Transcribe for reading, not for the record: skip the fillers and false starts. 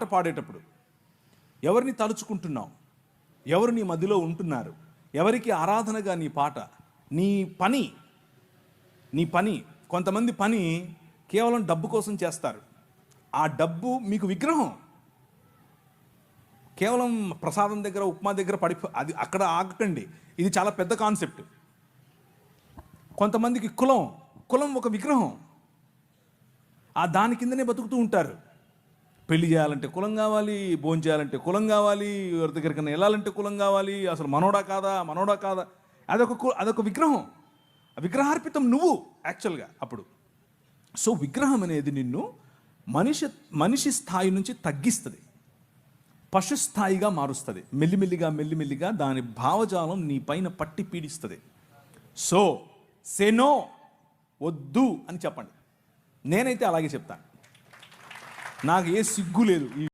పాడేటప్పుడు ఎవరిని తలుచుకుంటున్నావు, ఎవరు నీ మధ్యలో ఉంటున్నారు, ఎవరికి ఆరాధనగా నీ పాట, నీ పని. కొంతమంది పని కేవలం డబ్బు కోసం చేస్తారు. ఆ డబ్బు మీకు విగ్రహం. కేవలం ప్రసాదం దగ్గర, ఉప్మా దగ్గర అది అక్కడ ఆగకండి. ఇది చాలా పెద్ద కాన్సెప్ట్. కొంతమందికి కులం ఒక విగ్రహం. ఆ దాని కిందనే బతుకుతూ ఉంటారు. పెళ్లి చేయాలంటే కులం కావాలి, భోజనం చేయాలంటే కులం కావాలి, ఎవరి దగ్గరికైనా వెళ్ళాలంటే కులం కావాలి, అసలు మనోడా కాదా అదొక విగ్రహం. విగ్రహార్పితం నువ్వు యాక్చువల్గా అప్పుడు. సో విగ్రహం అనేది నిన్ను మనిషి స్థాయి నుంచి తగ్గిస్తుంది, పశు స్థాయిగా మారుస్తుంది. మెల్లిమెల్లిగా దాని భావజాలం నీ పైన పట్టి పీడిస్తుంది. సో సెనో, వద్దు అని చెప్పండి. నేనైతే అలాగే చెప్తాను. నాకు ఏ సిగ్గు లేదు.